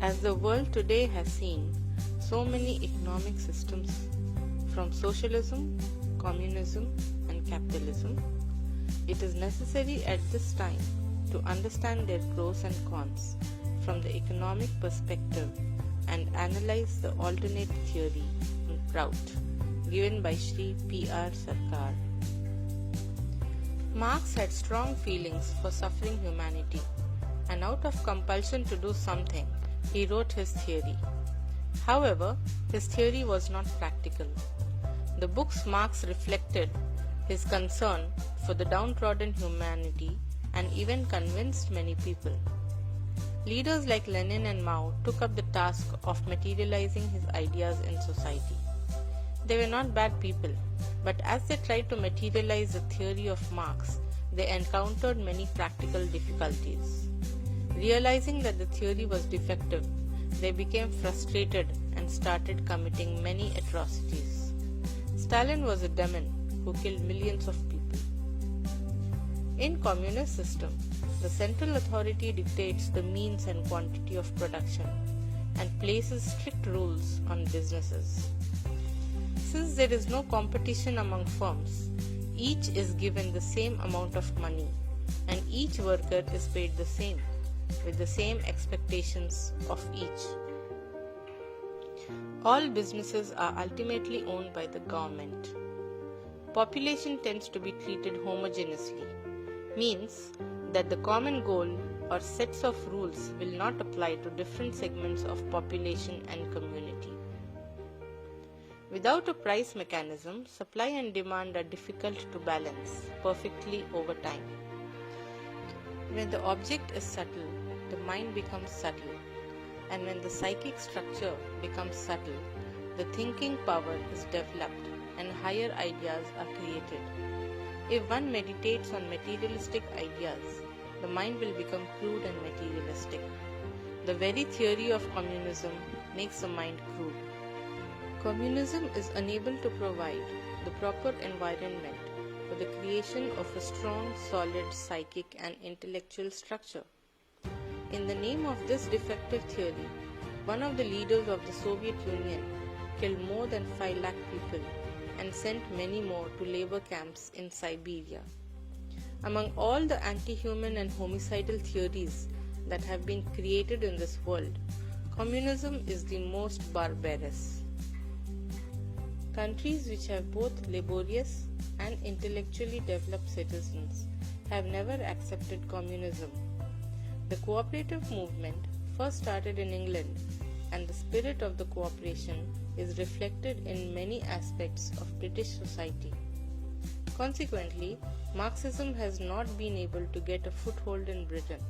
As the world today has seen so many economic systems from socialism, communism, and capitalism, it is necessary at this time to understand their pros and cons from the economic perspective and analyze the alternate theory on PROUT given by Shri P.R. Sarkar. Marx had strong feelings for suffering humanity, and out of compulsion to do something, he wrote his theory. However, his theory was not practical. The books Marx reflected his concern for the downtrodden humanity and even convinced many people. Leaders like Lenin and Mao took up the task of materializing his ideas in society. They were not bad people, but as they tried to materialize the theory of Marx, they encountered many practical difficulties. Realizing that the theory was defective, they became frustrated and started committing many atrocities. Stalin was a demon who killed millions of people. In communist system, the central authority dictates the means and quantity of production and places strict rules on businesses. Since there is no competition among firms, each is given the same amount of money and each worker is paid the same, with the same expectations of each. All businesses are ultimately owned by the government. Population tends to be treated homogeneously, means that the common goal or sets of rules will not apply to different segments of population and community. Without a price mechanism, supply and demand are difficult to balance perfectly over time. When the object is subtle, the mind becomes subtle, and when the psychic structure becomes subtle, the thinking power is developed and higher ideas are created. If one meditates on materialistic ideas, the mind will become crude and materialistic. The very theory of communism makes the mind crude. Communism is unable to provide the proper environment for the creation of a strong, solid psychic and intellectual structure. In the name of this defective theory, one of the leaders of the Soviet Union killed more than 5 lakh people and sent many more to labor camps in Siberia. Among all the anti-human and homicidal theories that have been created in this world, communism is the most barbarous. Countries which have both laborious and intellectually developed citizens have never accepted communism. The cooperative movement first started in England, and the spirit of the cooperation is reflected in many aspects of British society. Consequently, Marxism has not been able to get a foothold in Britain.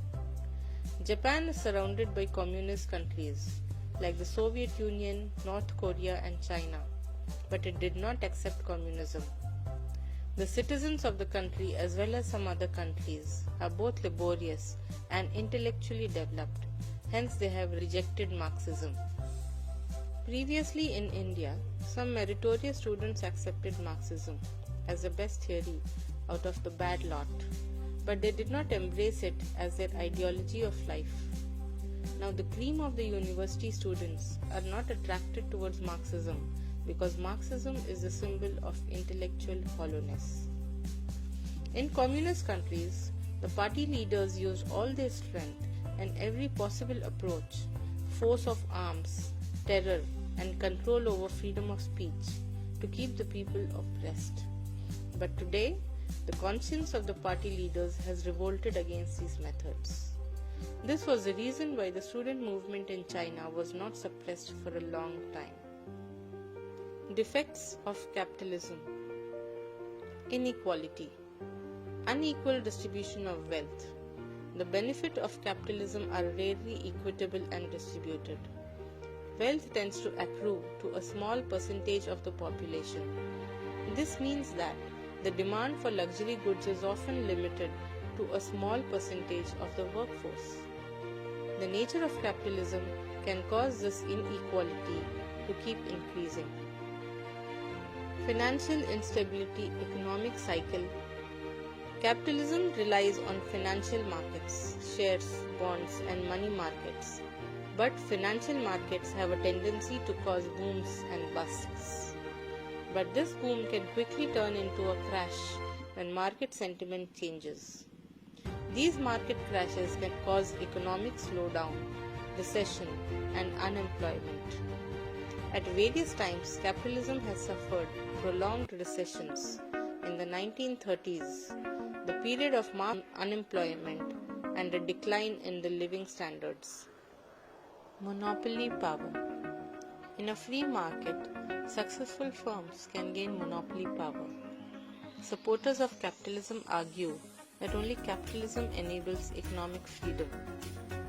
Japan is surrounded by communist countries like the Soviet Union, North Korea, and China, but it did not accept communism. The citizens of the country as well as some other countries are both laborious and intellectually developed, hence they have rejected Marxism. Previously in India, some meritorious students accepted Marxism as the best theory out of the bad lot, but they did not embrace it as their ideology of life. Now the cream of the university students are not attracted towards Marxism because Marxism is a symbol of intellectual hollowness. In communist countries, the party leaders used all their strength and every possible approach, force of arms, terror, and control over freedom of speech to keep the people oppressed. But today, the conscience of the party leaders has revolted against these methods. This was the reason why the student movement in China was not suppressed for a long time. Defects of capitalism: inequality, unequal distribution of wealth. The benefits of capitalism are rarely equitable and distributed. Wealth tends to accrue to a small percentage of the population. This means that the demand for luxury goods is often limited to a small percentage of the workforce. The nature of capitalism can cause this inequality to keep increasing. Financial instability, economic cycle. Capitalism relies on financial markets, shares, bonds, and money markets. But financial markets have a tendency to cause booms and busts. But this boom can quickly turn into a crash when market sentiment changes. These market crashes can cause economic slowdown, recession, and unemployment. At various times, capitalism has suffered prolonged recessions. In the 1930s, the period of mass unemployment and a decline in the living standards. Monopoly power. In a free market, successful firms can gain monopoly power. Supporters of capitalism argue that only capitalism enables economic freedom,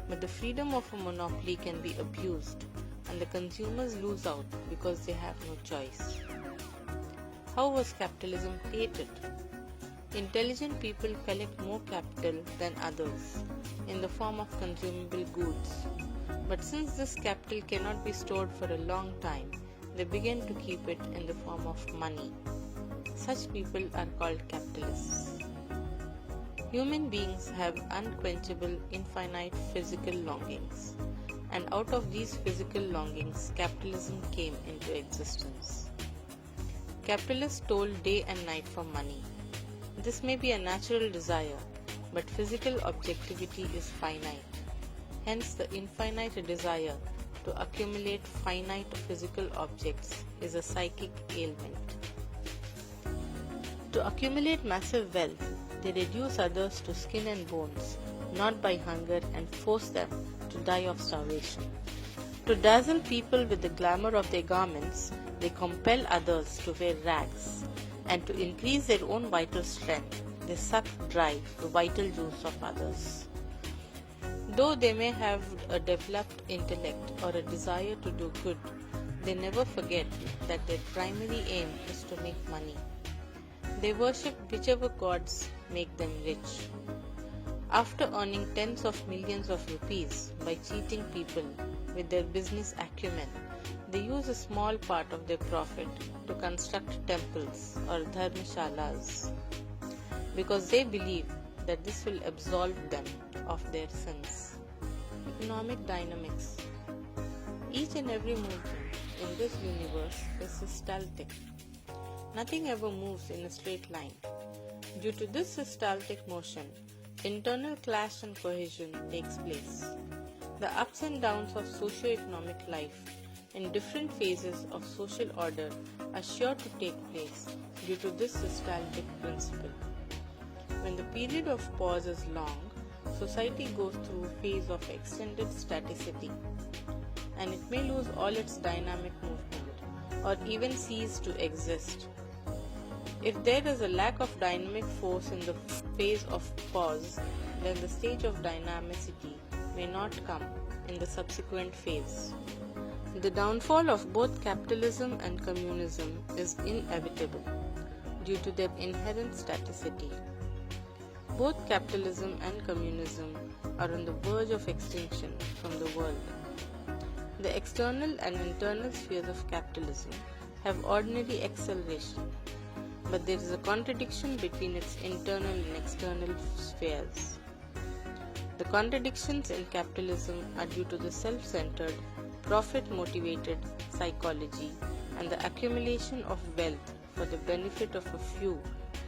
but the freedom of a monopoly can be abused and the consumers lose out because they have no choice. How was capitalism created? Intelligent people collect more capital than others in the form of consumable goods. But since this capital cannot be stored for a long time, they begin to keep it in the form of money. Such people are called capitalists. Human beings have unquenchable, infinite physical longings, and out of these physical longings, capitalism came into existence. Capitalists toil day and night for money. This may be a natural desire, but physical objectivity is finite. Hence, the infinite desire to accumulate finite physical objects is a psychic ailment. To accumulate massive wealth, they reduce others to skin and bones, not by hunger, and force them to die of starvation. To dazzle people with the glamour of their garments, they compel others to wear rags, and to increase their own vital strength, they suck dry the vital juice of others. Though they may have a developed intellect or a desire to do good, they never forget that their primary aim is to make money. They worship whichever gods make them rich. After earning tens of millions of rupees by cheating people with their business acumen, they use a small part of their profit to construct temples or dharmashalas because they believe that this will absolve them of their sins. Economic dynamics. Each and every movement in this universe is systaltic. Nothing ever moves in a straight line. Due to this systaltic motion, internal clash and cohesion takes place. The ups and downs of socio-economic life in different phases of social order are sure to take place due to this systaltic principle. When the period of pause is long, society goes through a phase of extended staticity, and it may lose all its dynamic movement or even cease to exist. If there is a lack of dynamic force in the phase of pause, then the stage of dynamicity may not come in the subsequent phase. The downfall of both capitalism and communism is inevitable due to their inherent staticity. Both capitalism and communism are on the verge of extinction from the world. The external and internal spheres of capitalism have ordinary acceleration, but there is a contradiction between its internal and external spheres. The contradictions in capitalism are due to the self-centered, profit-motivated psychology and the accumulation of wealth for the benefit of a few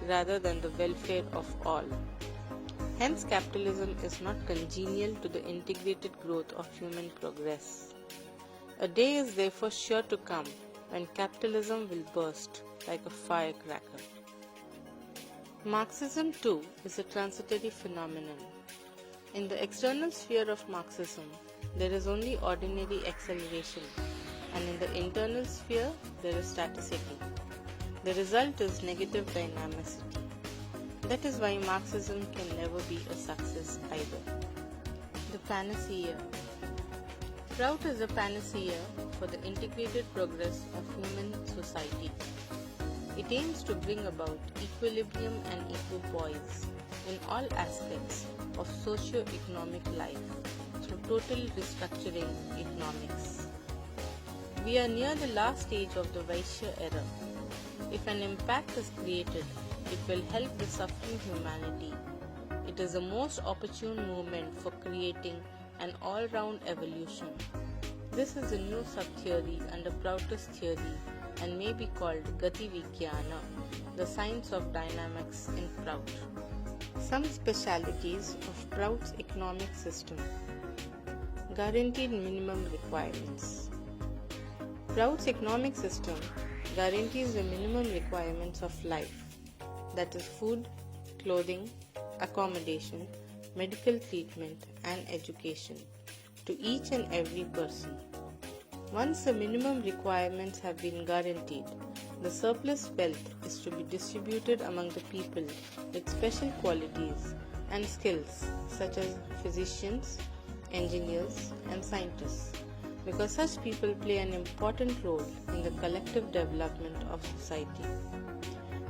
rather than the welfare of all. Hence, capitalism is not congenial to the integrated growth of human progress. A day is therefore sure to come when capitalism will burst like a firecracker. Marxism too is a transitory phenomenon. In the external sphere of Marxism, there is only ordinary acceleration, and in the internal sphere, there is staticity. The result is negative dynamicity. That is why Marxism can never be a success either. The panacea. PROUT is a panacea for the integrated progress of human society. It aims to bring about equilibrium and equipoise in all aspects of socio-economic life through total restructuring economics. We are near the last stage of the Vaishya era. If an impact is created, it will help the suffering humanity. It is the most opportune moment for creating an all-round evolution. This is a new sub-theory under PROUTist theory and may be called Gati Vigyana, the science of dynamics in PROUT. Some specialities of PROUT's economic system. Guaranteed minimum requirements. PROUT's economic system guarantees the minimum requirements of life, that is food, clothing, accommodation, medical treatment and education, to each and every person. Once the minimum requirements have been guaranteed, the surplus wealth is to be distributed among the people with special qualities and skills such as physicians, engineers and scientists, because such people play an important role in the collective development of society.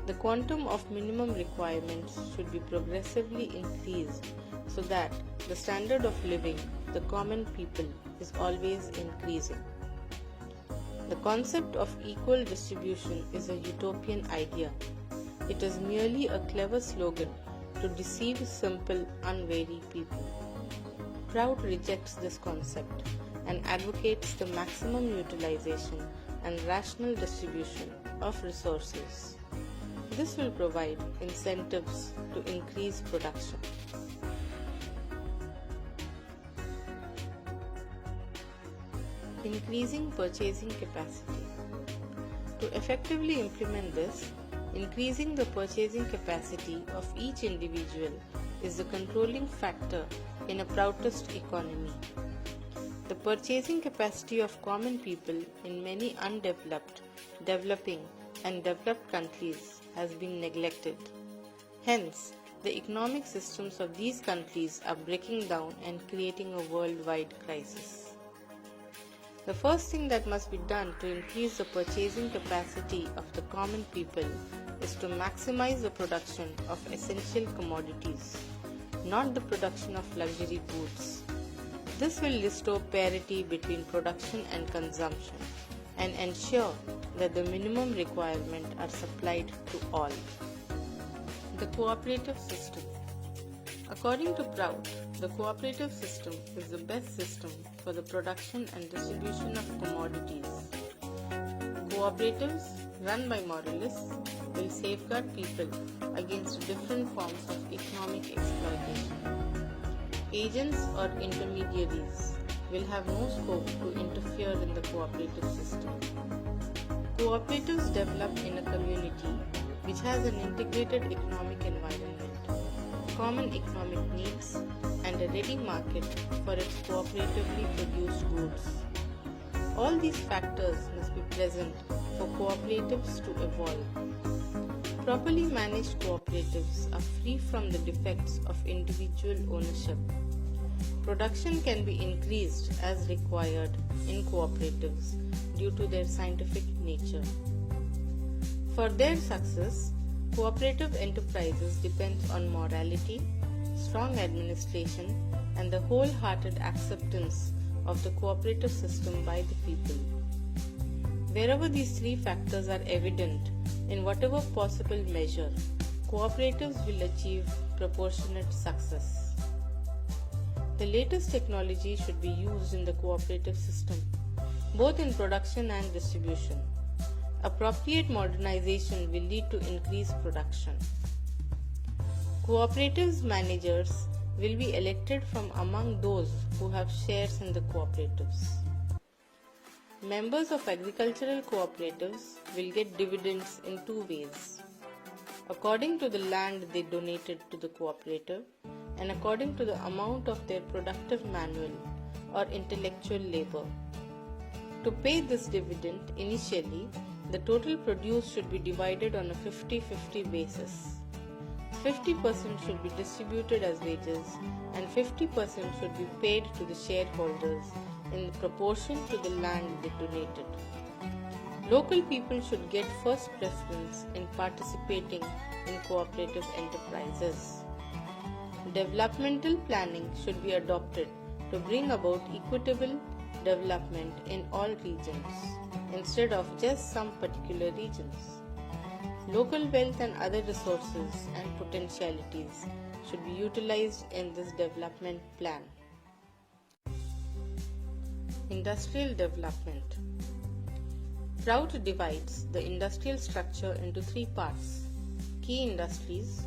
The quantum of minimum requirements should be progressively increased so that the standard of living of the common people is always increasing. The concept of equal distribution is a utopian idea. It is merely a clever slogan to deceive simple, unwary people. PROUT rejects this concept and advocates the maximum utilization and rational distribution of resources. This will provide incentives to increase production. Increasing purchasing capacity. To effectively implement this, increasing the purchasing capacity of each individual is the controlling factor in a PROUTist economy. The purchasing capacity of common people in many undeveloped, developing and developed countries has been neglected. Hence, the economic systems of these countries are breaking down and creating a worldwide crisis. The first thing that must be done to increase the purchasing capacity of the common people is to maximize the production of essential commodities, not the production of luxury goods. This will restore parity between production and consumption and ensure that the minimum requirements are supplied to all. The cooperative system. According to PROUT, the cooperative system is the best system for the production and distribution of commodities. Cooperatives run by moralists will safeguard people against different forms of economic exploitation. Agents or intermediaries will have no scope to interfere in the cooperative system. Cooperatives develop in a community which has an integrated economic environment, common economic needs, and a ready market for its cooperatively produced goods. All these factors must be present for cooperatives to evolve. Properly managed cooperatives are free from the defects of individual ownership. Production can be increased as required in cooperatives due to their scientific nature. For their success, cooperative enterprises depend on morality, strong administration, and the wholehearted acceptance of the cooperative system by the people. Wherever these three factors are evident, in whatever possible measure, cooperatives will achieve proportionate success. The latest technology should be used in the cooperative system, both in production and distribution. Appropriate modernization will lead to increased production. Cooperatives managers will be elected from among those who have shares in the cooperatives. Members of agricultural cooperatives will get dividends in two ways: according to the land they donated to the cooperative and according to the amount of their productive manual or intellectual labor. To pay this dividend initially, the total produce should be divided on a 50-50 basis. 50% should be distributed as wages and 50% should be paid to the shareholders in proportion to the land they donated. Local people should get first preference in participating in cooperative enterprises. Developmental planning should be adopted to bring about equitable development in all regions instead of just some particular regions. Local wealth and other resources and potentialities should be utilized in this development plan. Industrial development. PROUT divides the industrial structure into three parts: key industries,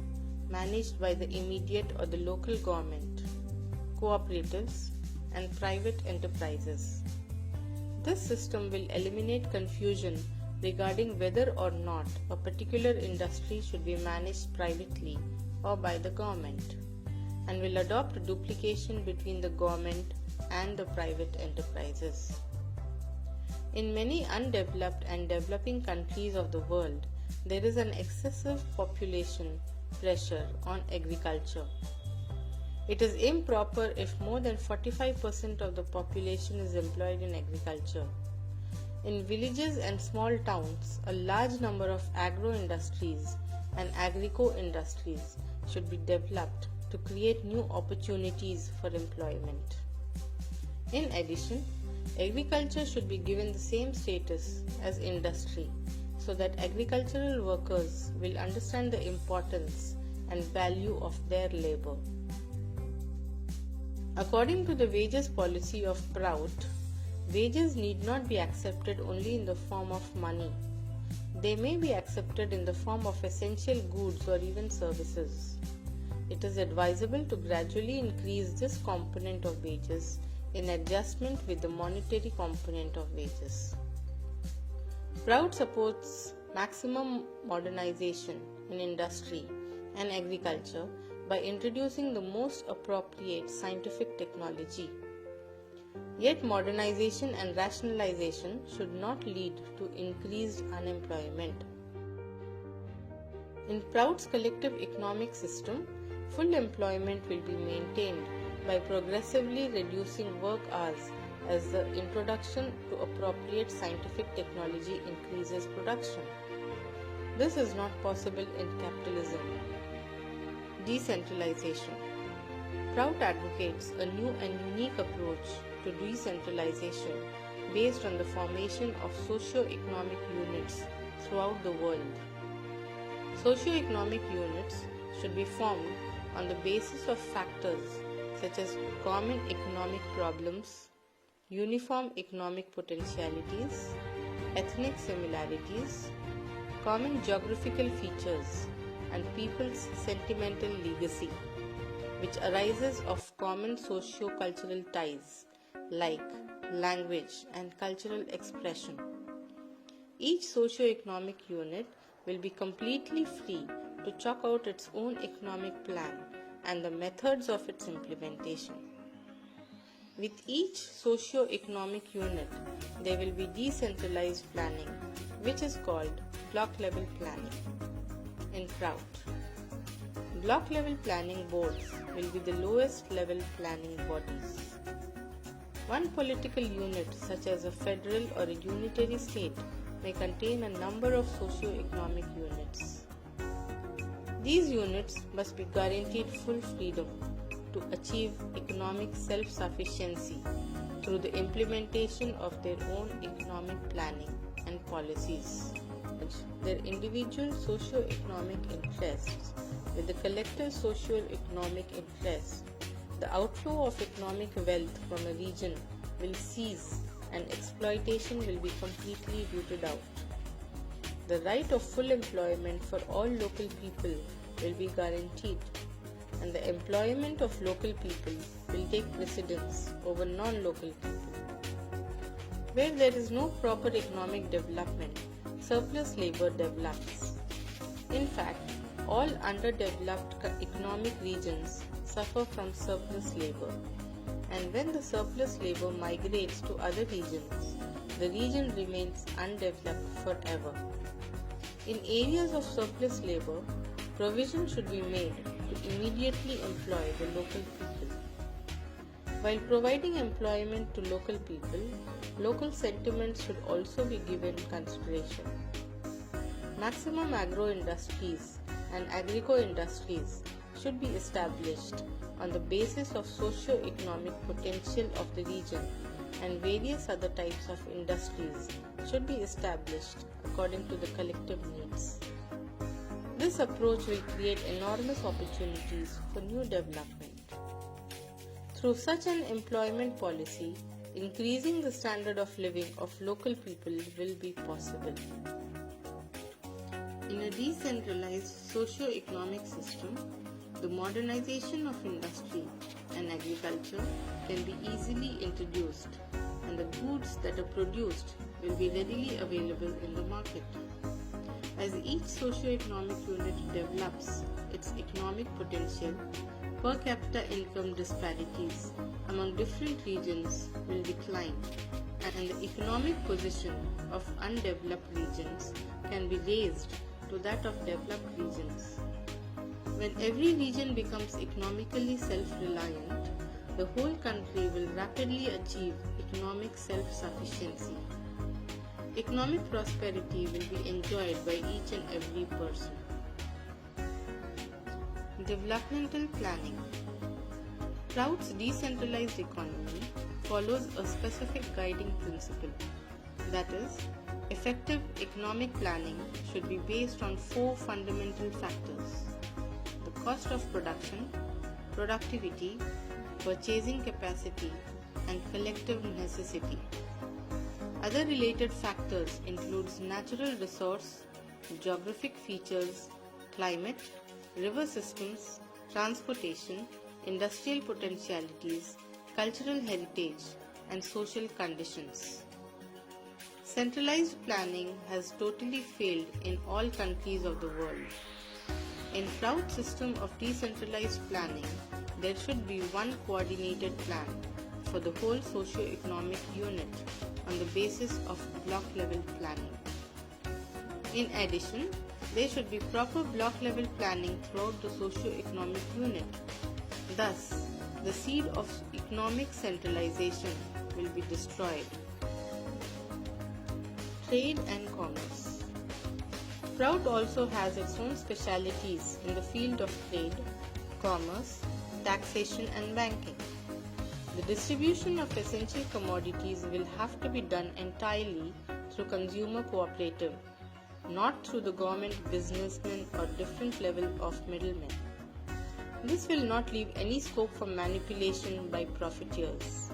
managed by the immediate or the local government, cooperatives, and private enterprises. This system will eliminate confusion regarding whether or not a particular industry should be managed privately or by the government, and will adopt duplication between the government and the private enterprises. In many undeveloped and developing countries of the world, there is an excessive population pressure on agriculture. It is improper if more than 45% of the population is employed in agriculture. In villages and small towns, a large number of agro-industries and agrico-industries should be developed to create new opportunities for employment. In addition, agriculture should be given the same status as industry so that agricultural workers will understand the importance and value of their labor. According to the wages policy of PROUT, wages need not be accepted only in the form of money. They may be accepted in the form of essential goods or even services. It is advisable to gradually increase this component of wages in adjustment with the monetary component of wages. PROUT supports maximum modernization in industry and agriculture by introducing the most appropriate scientific technology. Yet modernization and rationalization should not lead to increased unemployment. In PROUT's collective economic system, full employment will be maintained by progressively reducing work hours as the introduction to appropriate scientific technology increases production. This is not possible in capitalism. Decentralization. PROUT advocates a new and unique approach to decentralization based on the formation of socio-economic units throughout the world. Socio-economic units should be formed on the basis of factors such as common economic problems, uniform economic potentialities, ethnic similarities, common geographical features, and people's sentimental legacy, which arises of common socio-cultural ties like language and cultural expression. Each socio-economic unit will be completely free to chalk out its own economic plan and the methods of its implementation. With each socio-economic unit, there will be decentralized planning, which is called block-level planning. In PROUT, block-level planning boards will be the lowest level planning bodies. One political unit, such as a federal or a unitary state, may contain a number of socio-economic units. These units must be guaranteed full freedom to achieve economic self-sufficiency through the implementation of their own economic planning and policies. Their individual socio-economic interests with the collective socio-economic interests, the outflow of economic wealth from a region will cease and exploitation will be completely rooted out. The right of full employment for all local people will be guaranteed, and the employment of local people will take precedence over non-local people. Where there is no proper economic development, surplus labor develops. In fact, all underdeveloped economic regions suffer from surplus labor, and when the surplus labor migrates to other regions, the region remains undeveloped forever. In areas of surplus labor, provision should be made to immediately employ the local people. While providing employment to local people, local sentiments should also be given consideration. Maximum agro-industries and agrico-industries should be established on the basis of socio-economic potential of the region, and various other types of industries should be established according to the collective needs. This approach will create enormous opportunities for new development. Through such an employment policy, increasing the standard of living of local people will be possible. In a decentralized socio-economic system, the modernization of industry and agriculture can be easily introduced, and the goods that are produced will be readily available in the market. As each socio-economic unit develops its economic potential, per capita income disparities among different regions will decline, and the economic position of undeveloped regions can be raised to that of developed regions. When every region becomes economically self-reliant, the whole country will rapidly achieve economic self-sufficiency. Economic prosperity will be enjoyed by each and every person. Developmental planning. PROUT's decentralized economy follows a specific guiding principle. That is, effective economic planning should be based on 4 fundamental factors: the cost of production, productivity, purchasing capacity, and collective necessity. Other related factors include natural resource, geographic features, climate, river systems, transportation, industrial potentialities, cultural heritage, and social conditions. Centralized planning has totally failed in all countries of the world. In PROUT system of decentralized planning, there should be one coordinated plan for the whole socio-economic unit on the basis of block-level planning. In addition, there should be proper block-level planning throughout the socio-economic unit. Thus, the seed of economic centralization will be destroyed. Trade and commerce. PROUT also has its own specialities in the field of trade, commerce, taxation and banking. The distribution of essential commodities will have to be done entirely through consumer cooperative, not through the government, businessmen or different level of middlemen. This will not leave any scope for manipulation by profiteers.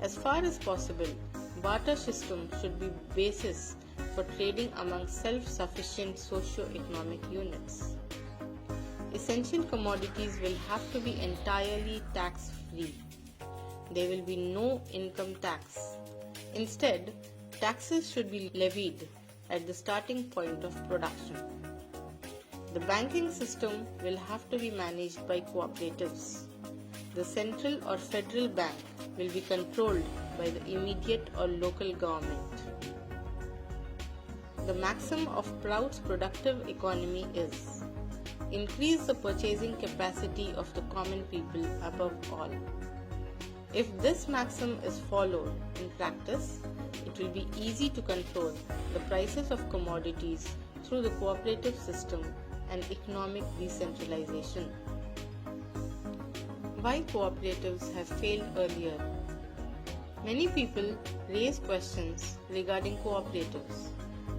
As far as possible, barter system should be basis for trading among self-sufficient socio-economic units. Essential commodities will have to be entirely tax-free. There will be no income tax. Instead, taxes should be levied at the starting point of production. The banking system will have to be managed by cooperatives. The central or federal bank will be controlled by the immediate or local government. The maxim of PROUT's productive economy is: increase the purchasing capacity of the common people above all. If this maxim is followed in practice, it will be easy to control the prices of commodities through the cooperative system and economic decentralization. Why cooperatives have failed earlier? Many people raise questions regarding cooperatives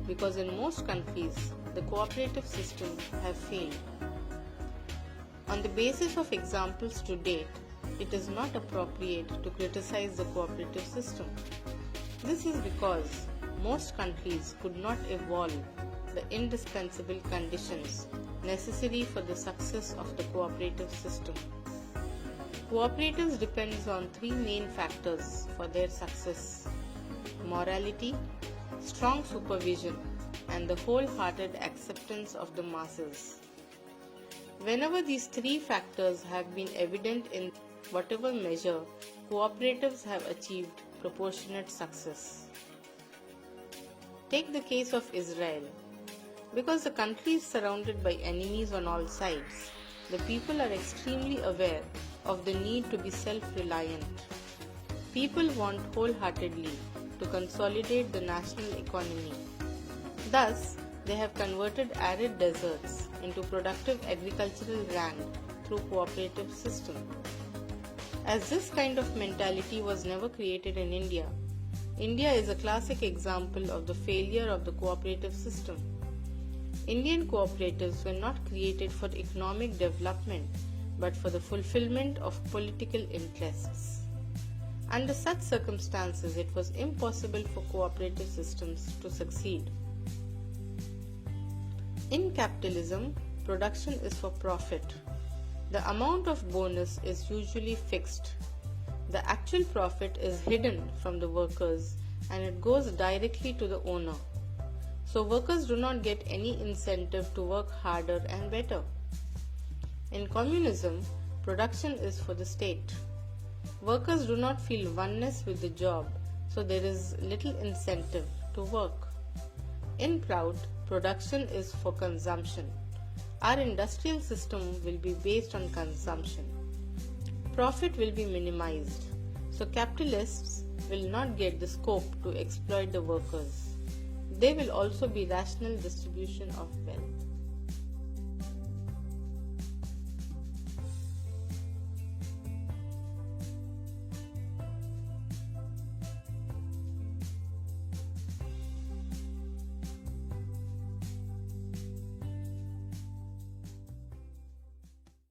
because in most countries the cooperative system have failed. On the basis of examples to date, it is not appropriate to criticize the cooperative system. This is because most countries could not evolve the indispensable conditions necessary for the success of the cooperative system. Cooperatives depend on 3 main factors for their success: morality, strong supervision, and the wholehearted acceptance of the masses. Whenever these 3 factors have been evident in whatever measure, cooperatives have achieved proportionate success. Take the case of Israel. Because the country is surrounded by enemies on all sides, the people are extremely aware of the need to be self-reliant. People want wholeheartedly to consolidate the national economy. Thus, they have converted arid deserts into productive agricultural land through cooperative system. As this kind of mentality was never created in India, India is a classic example of the failure of the cooperative system. Indian cooperatives were not created for economic development but for the fulfillment of political interests. Under such circumstances, it was impossible for cooperative systems to succeed. In capitalism, production is for profit. The amount of bonus is usually fixed. The actual profit is hidden from the workers and it goes directly to the owner. So workers do not get any incentive to work harder and better. In communism, production is for the state. Workers do not feel oneness with the job, so there is little incentive to work. In PROUT, production is for consumption. Our industrial system will be based on consumption. Profit will be minimized, so capitalists will not get the scope to exploit the workers. There will also be rational distribution of wealth.